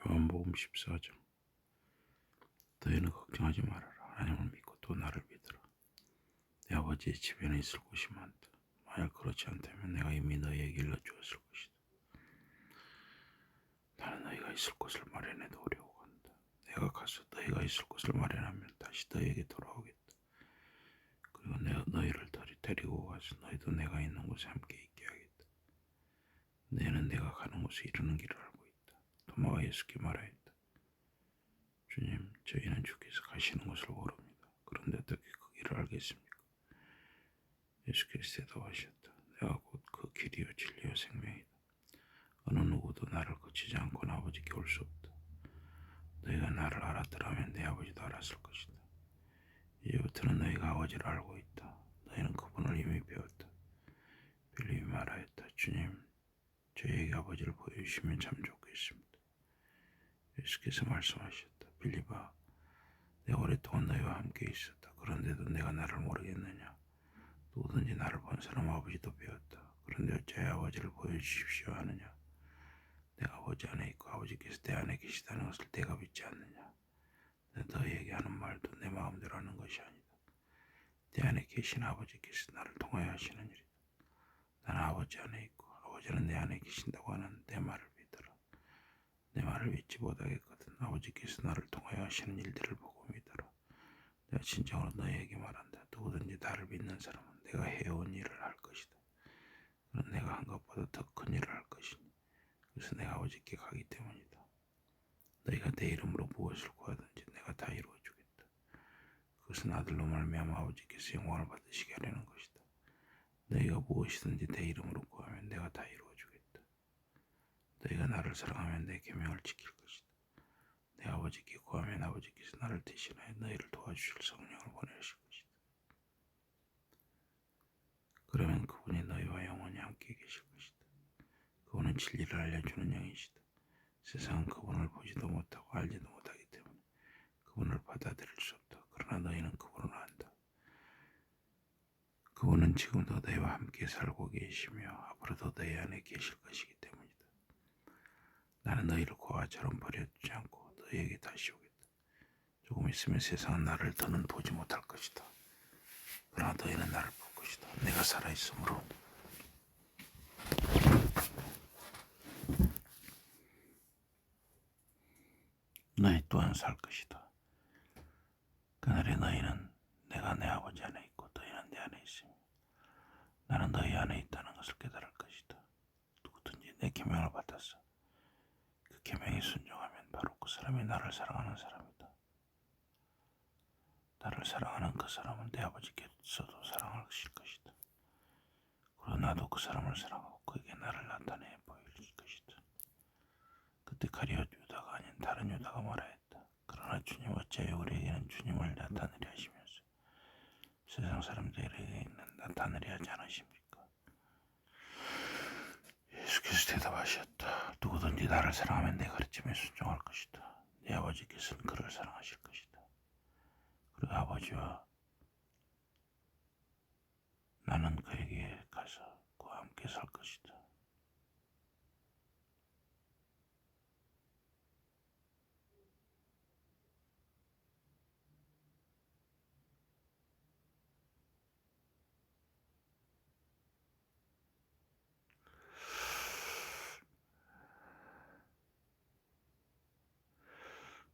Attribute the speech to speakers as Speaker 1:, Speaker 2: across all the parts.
Speaker 1: 요한복음 14장. 너희는 걱정하지 말아라. 하나님을 믿고 또 나를 믿으라. 내 아버지의 집에는 있을 곳이 많다. 만약 그렇지 않다면 내가 이미 너희에게 일러주었을 것이다. 나는 너희가 있을 곳을 마련해 놓으려고 한다. 내가 가서 너희가 있을 곳을 마련하면 다시 너희에게 돌아오겠다. 그리고 내가 너희를 데리고 가서 너희도 내가 있는 곳에 함께 있게 하겠다. 너희는 내가 가는 곳에 이르는 길을 알고 있다. 도마가 예수께 말하였다. 주님, 저희는 주께서 가시는 곳을 모릅니다. 그런데 어떻게 그 길을 알겠습니까? 예수께서 대답하셨다. 내가 곧 그 길이요 진리요 생명이다. 어느 누구도 나를 거치지 않고는 아버지께 올 수 없다. 너희가 나를 알았더라면 내 아버지도 알았을 것이다. 이제부터는 너희가 아버지를 알고 있다. 너희는 그분을 이미 배웠다. 빌립이 말하였다. 주님, 저희에게 아버지를 보여주시면 참 좋겠습니다. 예수께서 말씀하셨다. 빌립아, 내가 오랫동안 너희와 함께 있었다. 그런데도 내가 나를 모르겠느냐? 누구든지 나를 본 사람 아버지도 배웠다. 그런데 어찌하여 아버지를 보여주십시오 하느냐? 내가 아버지 안에 있고 아버지께서 내 안에 계시다는 것을 내가 믿지 않느냐? 너희에게 하는 말도 내 마음대로 하는 것이 아니다. 내 안에 계신 아버지께서 나를 통하여 하시는 일이다. 나는 아버지 안에 있고 아버지는 내 안에 계신다고 하는 내 말을 믿어라. 내 말을 믿지 못하겠거든 아버지께서 나를 통하여 하시는 일들을 보고 믿어라. 내가 진정으로 너희에게 말한다. 누구든지 나를 믿는 사람은 내가 해온 일을 할 것이다. 그는 내가 한 것보다 더 큰 일을 할 것이니 그래서 내가 아버지께 가기 때문이다. 너희가 내 이름으로 무엇을 구하든지 내가 다 이루어주겠다. 그것은 아들로 말미암아 아버지께서 영광을 받으시게 하려는 것이다. 너희가 무엇이든지 내 이름으로 구하면 내가 다 이루어주겠다. 너희가 나를 사랑하면 내 계명을 지킬 것이다. 내 아버지께 구하면 아버지께서 나를 대신하여 너희를 도와주실 성령을 보내실 것이다. 그러면 그분이 너희와 영원히 함께 계실 것이다. 그분은 진리를 알려주는 영이시다. 세상은 그분을 보지도 못하고 알지도 못하기 때문에 그분을 받아들일 수 없다. 그러나 너희는 그분을 안다. 그분은 지금도 너희와 함께 살고 계시며 앞으로도 너희 안에 계실 것이기 때문이다. 나는 너희를 고아처럼 버려두지 않고 너희에게 다시 오겠다. 조금 있으면 세상은 나를 더는 보지 못할 것이다. 그러나 너희는 나를 볼 것이다. 내가 살아있으므로 너희 또한 살 것이다. 그날에 너희는 내가 내 아버지 안에 있고 너희는 내 안에 있으며 나는 너희 안에 있다는 것을 깨달을 것이다. 누구든지 내 계명을 받아서 그 계명에 순종하면 바로 그 사람이 나를 사랑하는 사람이다. 나를 사랑하는 그 사람은 내 아버지께서도 사랑하실 것이다. 그리고 나도 그 사람을 사랑하고 그에게 나를 나타내 보일 것이다. 그때 가룟 유다가 아닌 다른 유다가 말하였다. 그러나 주님 어찌하여 우리에게는 주님을 나타내려 하시면서 세상 사람들에게는 나타내려 하지 않으십니까? 예수께서 대답하셨다. 누구든지 나를 사랑하면 내 가르침에 순종할 것이다. 내 아버지께서는 그를 사랑하실 것이다. 그리고 아버지와 나는 그에게 가서 그와 함께 살 것이다.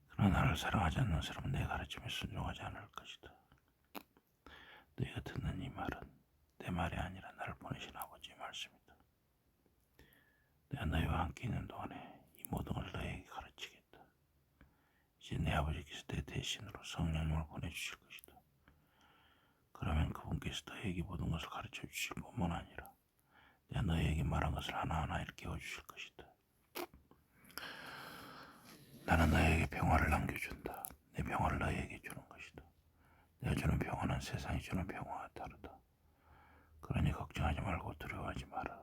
Speaker 1: 그러나 나를 사랑하지 않는 사람은 내 가르침에 순종하지 않을 것이다. 너희가 듣는 이 말은 내 말이 아니라 나를 보내신 아버지의 말씀이다. 내가 너희와 함께 있는 동안에 이 모든 걸 너희에게 가르치겠다. 이제 내 아버지께서 내 대신으로 성령님을 보내주실 것이다. 그러면 그분께서 너희에게 모든 것을 가르쳐 주실 뿐만 아니라 내가 너희에게 말한 것을 하나하나 일깨워 주실 것이다. 나는 너희에게 평화를 남겨준다. 내 평화를 너희에게 주는 것이다. 내가 주는 평화는 세상이 주는 평화와 다르다. 그러니 걱정하지 말고 두려워하지 마라.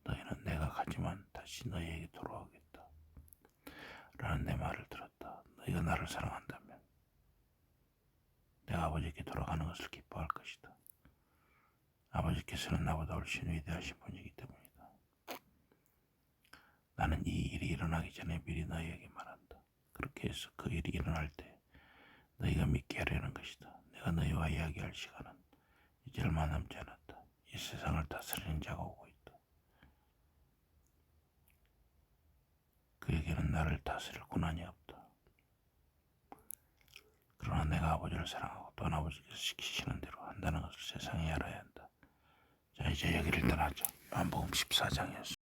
Speaker 1: 너희는 내가 가지만 다시 너희에게 돌아오겠다. 라는 내 말을 들었다. 너희가 나를 사랑한다면 내가 아버지께 돌아가는 것을 기뻐할 것이다. 아버지께서는 나보다 훨씬 위대하신 분이기 때문이다. 나는 이 일이 일어나기 일어나기 전에 미리 너희에게 말한다. 그렇게 해서 그 일이 일어날 때 너희가 믿게 하려는 것이다. 내가 너희와 이야기할 시간은 이제 얼마 남지 않았다. 이 세상을 다스리는 자가 오고 있다. 그에게는 나를 다스릴 권한이 없다. 그러나 내가 아버지를 사랑하고 또 아버지께서 시키시는 대로 한다는 것을 세상이 알아야 한다. 자, 이제 여기를 떠나자. 요한복음 14장이었습니다.